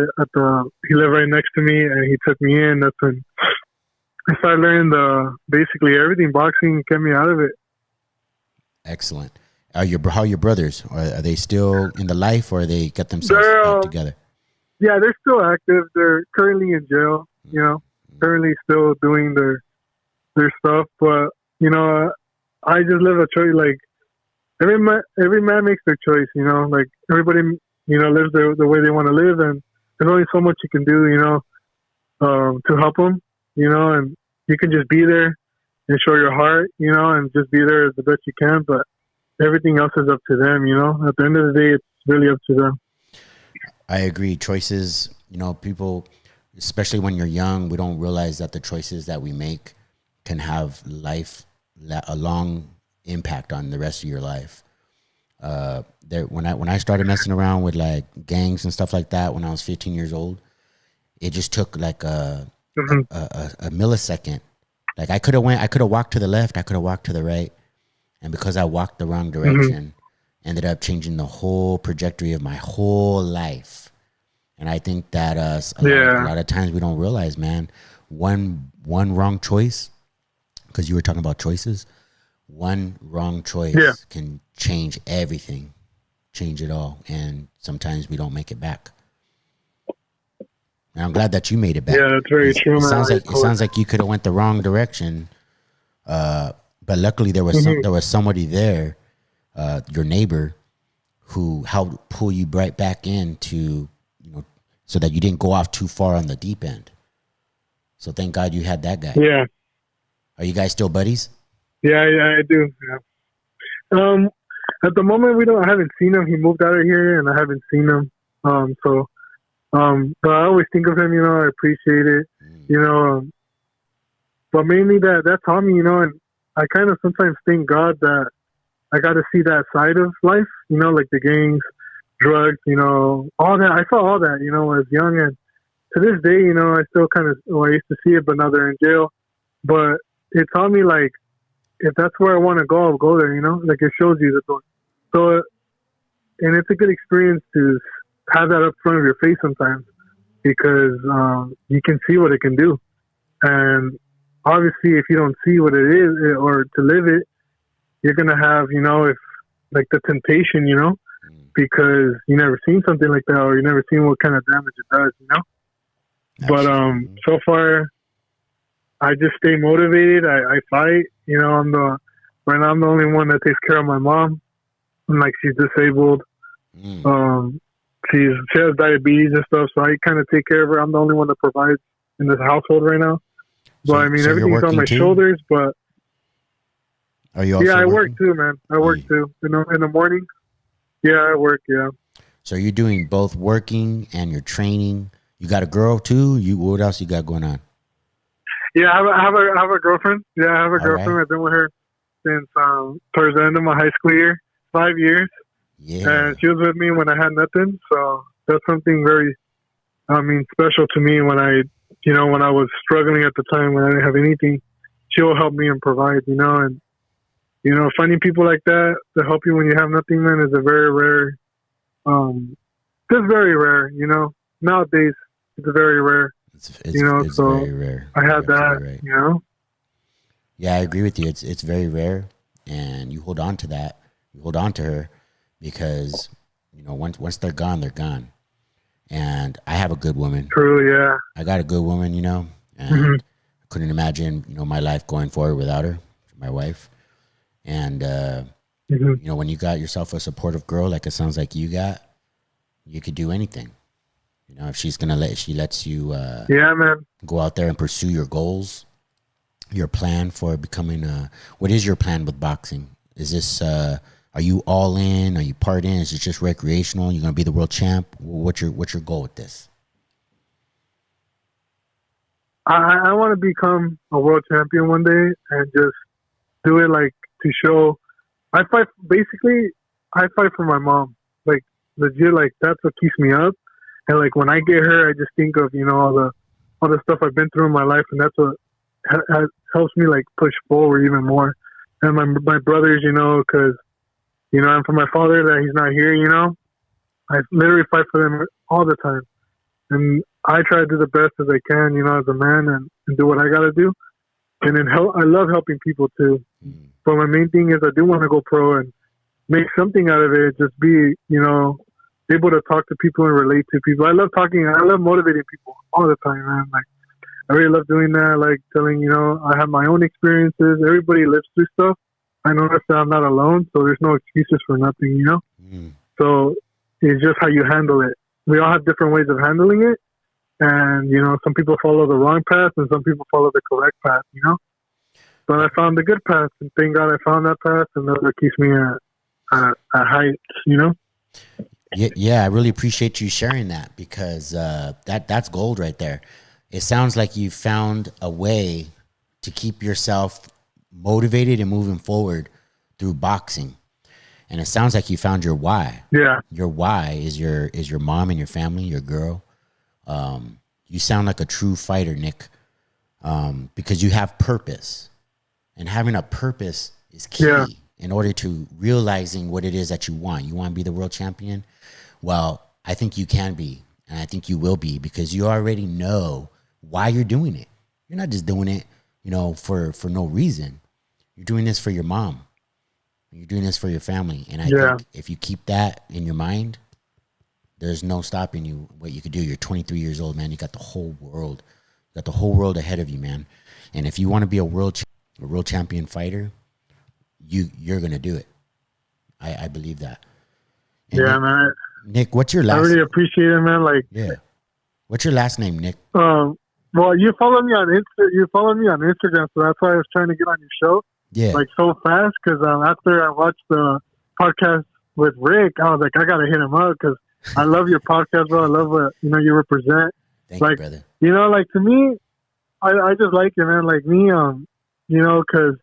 he lived right next to me and he took me in. That's when I started learning basically everything. Boxing kept me out of it. Excellent. How are your brothers? Are they still in the life, or they got themselves back together? Yeah, they're still active. They're currently in jail. You know, currently still doing their stuff. But you know, I just live a choice. Like every man makes their choice. You know, like everybody, you know, lives the way they want to live, and there's only so much you can do. You know, to help them. You know, and you can just be there and show your heart. You know, and just be there as the best you can. But everything else is up to them, you know. At the end of the day, it's really up to them. I agree. Choices, you know, people, especially when you're young, we don't realize that the choices that we make can have a long impact on the rest of your life. When I started messing around with like gangs and stuff like that when I was 15 years old, it just took like a millisecond. Like I could have walked to the left, I could have walked to the right. And because I walked the wrong direction, ended up changing the whole trajectory of my whole life. And I think that a lot of times we don't realize, man, one wrong choice, because you were talking about choices, one wrong choice can change everything, change it all. And sometimes we don't make it back. And I'm glad that you made it back. Yeah, that's very true. It sounds like you could have went the wrong direction. But luckily there was somebody there, your neighbor, who helped pull you right back into, you know, so that you didn't go off too far on the deep end. So thank God you had that guy. Yeah. Are you guys still buddies? Yeah, I do. Yeah. At the moment I haven't seen him. He moved out of here and I haven't seen him. But I always think of him, you know, I appreciate it, you know, but mainly that taught me, you know, and I kind of sometimes thank God that I got to see that side of life, you know, like the gangs, drugs, you know, all that. I saw all that, you know, when I was young. And to this day, you know, I still I used to see it, but now they're in jail. But it taught me, like, if that's where I want to go, I'll go there. You know, like it shows you the door. So, and it's a good experience to have that up front of your face sometimes because you can see what it can do. And obviously, if you don't see what it is or to live it, you're gonna have, you know, if like the temptation, you know, because you never seen something like that or you never seen what kind of damage it does, you know. Absolutely. But so far, I just stay motivated. I fight. You know, right now I'm the only one that takes care of my mom. Like she's disabled. She has diabetes and stuff, so I kind of take care of her. I'm the only one that provides in this household right now. So, But I mean, so you're everything's on working my too? shoulders. But Are you also yeah, I work working? too, man. I work too. You know, in the morning. Yeah, I work. Yeah. So you're doing both working and you're training. You got a girl too? What else you got going on? Yeah, I have a girlfriend. Yeah, I have a girlfriend. right. I've been with her since towards the end of my high school year, 5 years. Yeah. And she was with me when I had nothing. So that's something very, special to me when when I was struggling at the time when I didn't have anything. She'll help me and provide, and, finding people like that to help you when you have nothing, man, is a very rare, just very rare, nowadays it's very rare. It's So very rare. I had You're that, absolutely right. Yeah, I agree with you. It's very rare, and you hold on to that. You hold on to her because once they're gone, they're gone. And I have a good woman. True, yeah. I got a good woman, and Mm-hmm. I couldn't imagine my life going forward without her, my wife. And Mm-hmm. when you got yourself a supportive girl, like it sounds like you got, you could do anything. If she's gonna she lets you Yeah, man. go out there and pursue your goals, your plan for becoming what is your plan with boxing? Is this are you all in? Are you part in? Is it just recreational? You're gonna be the world champ? What's your goal with this? I want to become a world champion one day and just do it like to show. I fight for my mom. Like legit, like that's what keeps me up. And like when I get her, I just think of all the stuff I've been through in my life, and that's what helps me like push forward even more. And my brothers, because and for my father that he's not here, I literally fight for them all the time, and I try to do the best as I can, as a man, and do what I got to do. And then I love helping people too. But my main thing is I do want to go pro and make something out of it. Just be, able to talk to people and relate to people. I love talking. I love motivating people all the time, man. Like I really love doing that. Like telling, I have my own experiences. Everybody lives through stuff. I know that I'm not alone, so there's no excuses for nothing, So it's just how you handle it. We all have different ways of handling it. And, some people follow the wrong path and some people follow the correct path, But I found the good path, and thank God I found that path, and that's what keeps me at heights, Yeah, I really appreciate you sharing that because that's gold right there. It sounds like you found a way to keep yourself motivated and moving forward through boxing. And it sounds like you found your why. Yeah. Your why is your mom and your family, your girl. You sound like a true fighter, Nick, because you have purpose. And having a purpose is key in order to realizing what it is that you want. You want to be the world champion? Well, I think you can be, and I think you will be because you already know why you're doing it. You're not just doing it, for no reason. You're doing this for your mom. You're doing this for your family. And I think if you keep that in your mind, there's no stopping you what you could do. You're 23 years old, man. You got the whole world. You got the whole world ahead of you, man. And if you want to be a world champion fighter, you're going to do it. I believe that. And yeah, man. Nick, what's your last? I really appreciate it, man. Like, what's your last name, Nick? Well, you follow me on Instagram, so that's why I was trying to get on your show. Yeah, like so fast because after I watched the podcast with Rick, I was like, I gotta hit him up because I love your podcast, bro. I love what you represent. Thank like, you, brother. Like to me, I just like it, man. Like me, because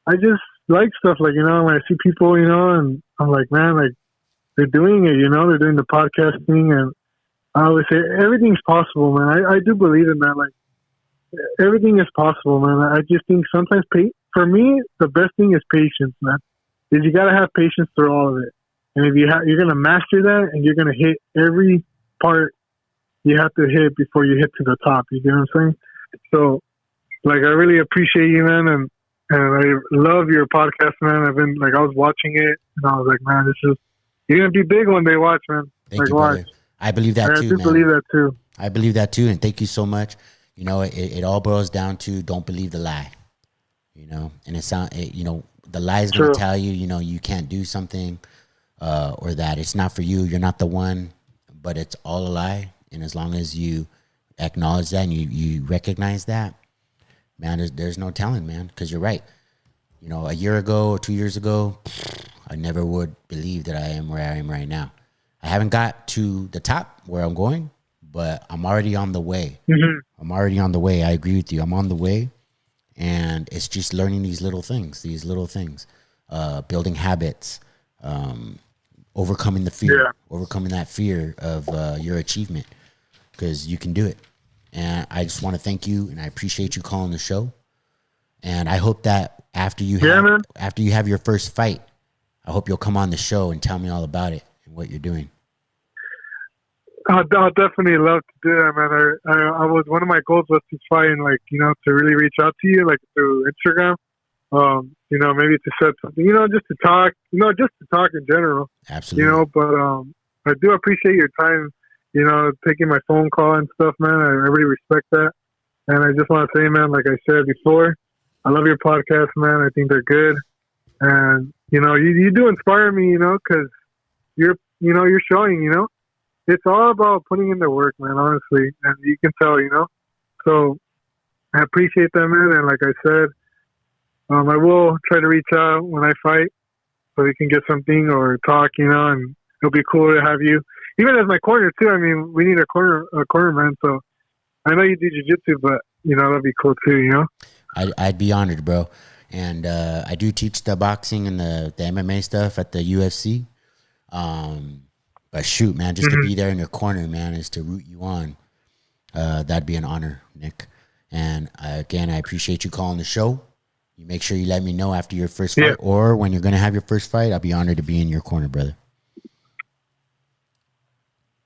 I just like stuff like when I see people, and I'm like, man, like. They're doing it, they're doing the podcast thing, and I always say everything's possible, man. I do believe in that. Like everything is possible, man. I just think sometimes for me, the best thing is patience, man. Is you gotta have patience through all of it. And if you're gonna master that, and you're gonna hit every part you have to hit before you hit to the top. You get what I'm saying? So, like, I really appreciate you, man, and I love your podcast, man. I was watching it, and I was like, man, you're gonna be big one day. Watch, man. Thank you, brother. I believe that too, man. I believe that too. I believe that too, and thank you so much. You know, it all boils down to don't believe the lie. You know, and the lie is going to tell you, you can't do something, or that it's not for you. You're not the one, but it's all a lie. And as long as you acknowledge that and you recognize that, man, there's no telling, man, because you're right. You know, a year ago or 2 years ago, I never would believe that I am where I am right now. I haven't got to the top where I'm going, but I'm already on the way. Mm-hmm. I'm already on the way. I agree with you. I'm on the way. And it's just learning these little things, building habits, overcoming the fear, overcoming that fear of your achievement, because you can do it. And I just want to thank you, and I appreciate you calling the show. And I hope that after you have your first fight, I hope you'll come on the show and tell me all about it and what you're doing. I'll definitely love to do that, man. I was, one of my goals was to try and, like, to really reach out to you, like, through Instagram. Maybe to set something, just to talk, just to talk in general. Absolutely. But I do appreciate your time, taking my phone call and stuff, man. I really respect that. And I just want to say, man, like I said before, I love your podcast, man. I think they're good. And, you do inspire me, because you're showing, it's all about putting in the work, man, honestly. And you can tell, So I appreciate that, man. And like I said, I will try to reach out when I fight so we can get something or talk, and it'll be cool to have you. Even as my corner, too. I mean, we need a corner man. So I know you do jiu-jitsu, but, that'd be cool, too, I'd be honored, bro. And I do teach the boxing and the MMA stuff at the UFC. But shoot, man, just to be there in your corner, man, is to root you on. That'd be an honor, Nick. And again, I appreciate you calling the show. You make sure you let me know after your first fight, or when you're going to have your first fight. I'll be honored to be in your corner, brother.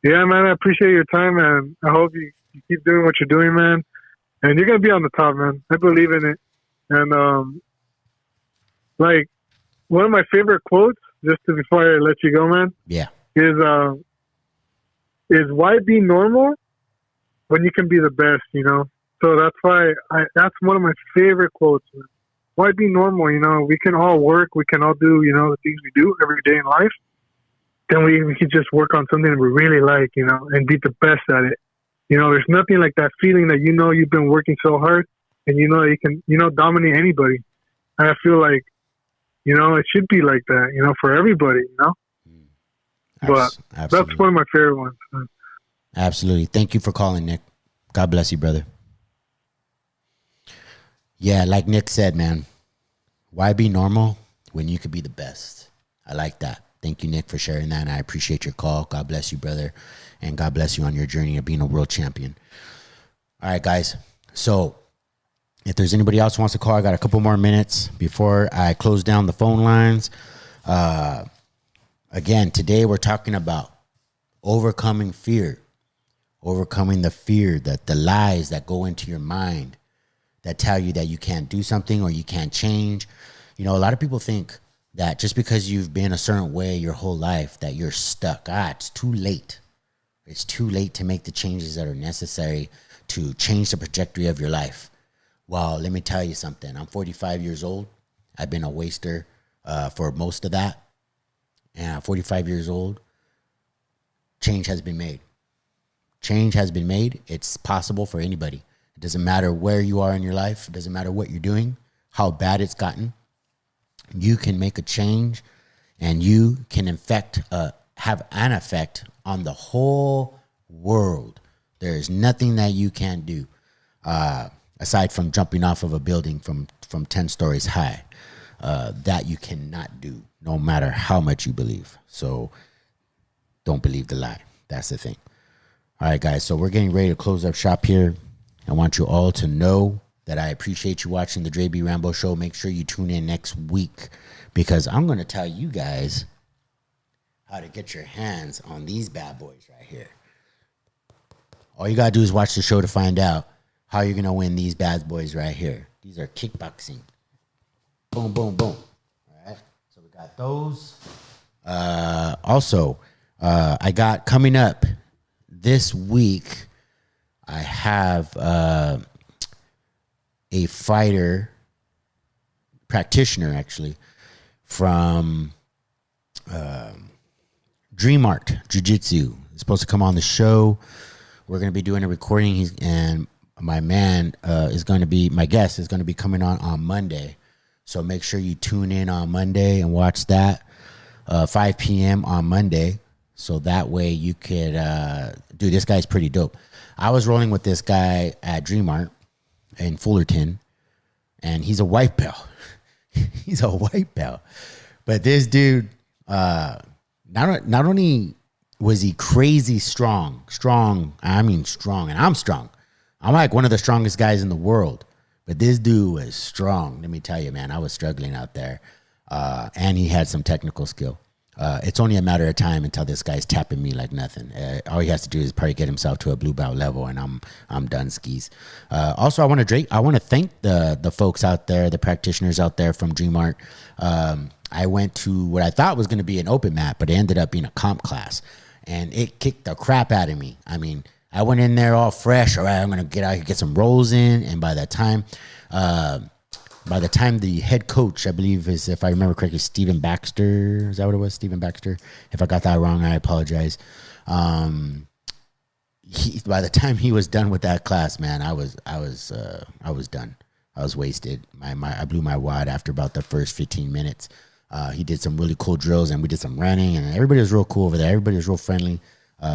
Yeah, man, I appreciate your time, and I hope you keep doing what you're doing, man. And you're going to be on the top, man. I believe in it. And, like, one of my favorite quotes, before I let you go, man. Yeah. Is why be normal when you can be the best, So that's why that's one of my favorite quotes, man. Why be normal? We can all work. We can all do, the things we do every day in life. Then we can just work on something that we really like, and be the best at it. There's nothing like that feeling that, you've been working so hard and, you can, dominate anybody. And I feel like, it should be like that, for everybody, But absolutely. That's one of my favorite ones. Man. Absolutely. Thank you for calling, Nick. God bless you, brother. Yeah, like Nick said, man, why be normal when you could be the best? I like that. Thank you, Nick, for sharing that. And I appreciate your call. God bless you, brother. And God bless you on your journey of being a world champion. All right, guys. So if there's anybody else who wants to call, I got a couple more minutes before I close down the phone lines. Again, today we're talking about overcoming fear, overcoming the fear, that the lies that go into your mind that tell you that you can't do something or you can't change. A lot of people think that just because you've been a certain way your whole life that you're stuck. It's too late. It's too late to make the changes that are necessary to change the trajectory of your life. Well, let me tell you something. I'm 45 years old. I've been a waster for most of that. And at 45 years old, change has been made. Change has been made. It's possible for anybody. It doesn't matter where you are in your life. It doesn't matter what you're doing, how bad it's gotten. You can make a change, and you can have an effect on the whole world. There is nothing that you can't do, aside from jumping off of a building from 10 stories high, that you cannot do, no matter how much you believe. So don't believe the lie. That's the thing. All right, guys. So we're getting ready to close up shop here. I want you all to know that I appreciate you watching the JB Rambo Show. Make sure you tune in next week because I'm going to tell you guys how to get your hands on these bad boys right here. All you got to do is watch the show to find out how you're going to win these bad boys right here. These are kickboxing. Boom, boom, boom. All right. So we got those. Also, I got coming up this week, I have a fighter practitioner actually from Dream Art Jiu-Jitsu. He's supposed to come on the show. We're going to be doing a recording. And my man my guest is going to be coming on Monday. So make sure you tune in on Monday and watch that 5 p.m. on Monday. So that way you could, dude, this guy's pretty dope. I was rolling with this guy at Dream Art in Fullerton, and he's a white belt. He's a white belt. But this dude, not only was he crazy strong, and I'm strong. I'm like one of the strongest guys in the world. But this dude was strong. Let me tell you, man, I was struggling out there. And he had some technical skill. It's only a matter of time until this guy's tapping me like nothing. All he has to do is probably get himself to a blue belt level, and I'm done skis. Also, I want to thank the folks out there, the practitioners out there from Dream Art. I went to what I thought was going to be an open mat, but it ended up being a comp class, and it kicked the crap out of me. I mean, I went in there all fresh. All right, I'm going to get out here, get some rolls in, and by the time the head coach, I believe is, if I remember correctly, Stephen Baxter. Is that what it was? Stephen Baxter. If I got that wrong, I apologize. By the time he was done with that class, man, I was done. I was wasted. I blew my wad after about the first 15 minutes. He did some really cool drills, and we did some running, and everybody was real cool over there. Everybody was real friendly,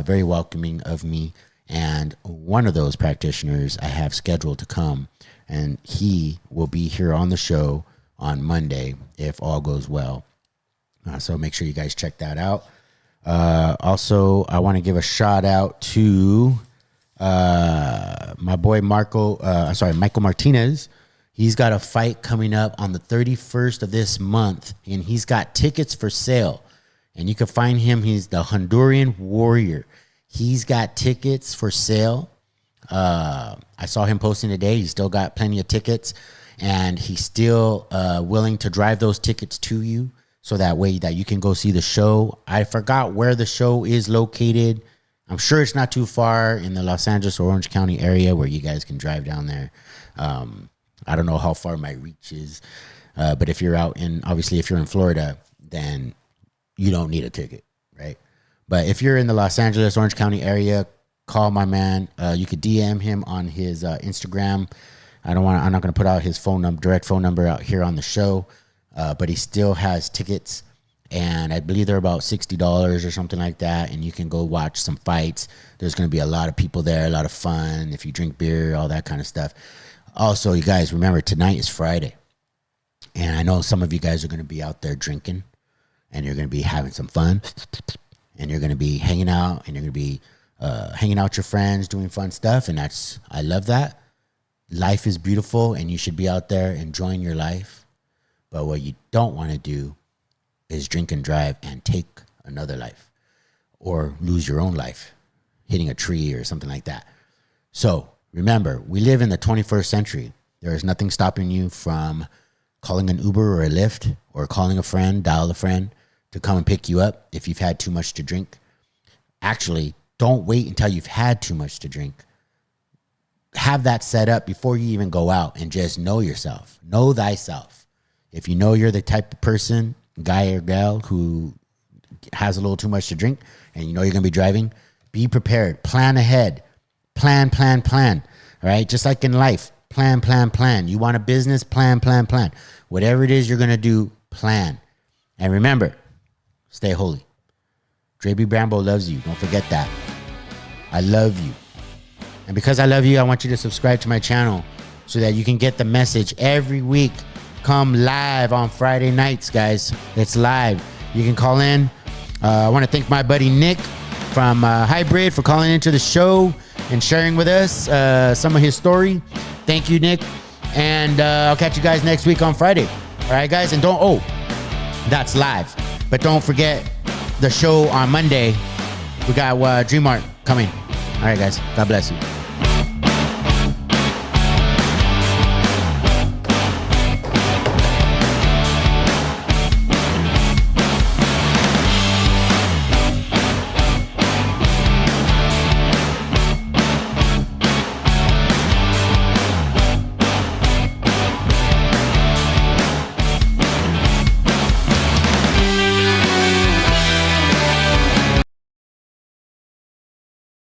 very welcoming of me. And one of those practitioners I have scheduled to come, and he will be here on the show on Monday if all goes well. So make sure you guys check that out. Also, I want to give a shout out to my boy Michael Martinez. He's got a fight coming up on the 31st of this month, and he's got tickets for sale. And you can find him. He's the Honduran Warrior. He's got tickets for sale. I saw him posting today. He's still got plenty of tickets, and he's still willing to drive those tickets to you so that way that you can go see the show. I forgot where the show is located. I'm sure it's not too far in the Los Angeles or Orange County area where you guys can drive down there. I don't know how far my reach is, but if you're if you're in Florida, then you don't need a ticket, right? But if you're in the Los Angeles, Orange County area, call my man. You could DM him on his Instagram. I'm not going to put out his direct phone number out here on the show, but he still has tickets, and I believe they're about $60 or something like that. And you can go watch some fights. There's going to be a lot of people there, a lot of fun. If you drink beer, all that kind of stuff. Also, you guys remember tonight is Friday, and I know some of you guys are going to be out there drinking, and you're going to be having some fun. And you're going to be hanging out, and you're going to be hanging out with your friends, doing fun stuff. And I love that. Life is beautiful, and you should be out there enjoying your life. But what you don't want to do is drink and drive and take another life or lose your own life, hitting a tree or something like that. So remember, we live in the 21st century. There is nothing stopping you from calling an Uber or a Lyft or calling a friend, dial a friend, to come and pick you up if you've had too much to drink. Actually, don't wait until you've had too much to drink. Have that set up before you even go out, and just know yourself. Know thyself. If you know you're the type of person, guy or gal, who has a little too much to drink, and you know you're going to be driving, be prepared. Plan ahead. Plan. All right? Just like in life. Plan. You want a business? Plan. Whatever it is you're going to do, plan. And remember, stay holy. JB Rambo loves you. Don't forget that. I love you. And because I love you, I want you to subscribe to my channel so that you can get the message every week. Come live on Friday nights, guys. It's live. You can call in. I want to thank my buddy Nick from Hybrid for calling into the show and sharing with us some of his story. Thank you, Nick. And I'll catch you guys next week on Friday. All right, guys? And that's live. But don't forget the show on Monday. We got Dream Art coming. All right, guys. God bless you.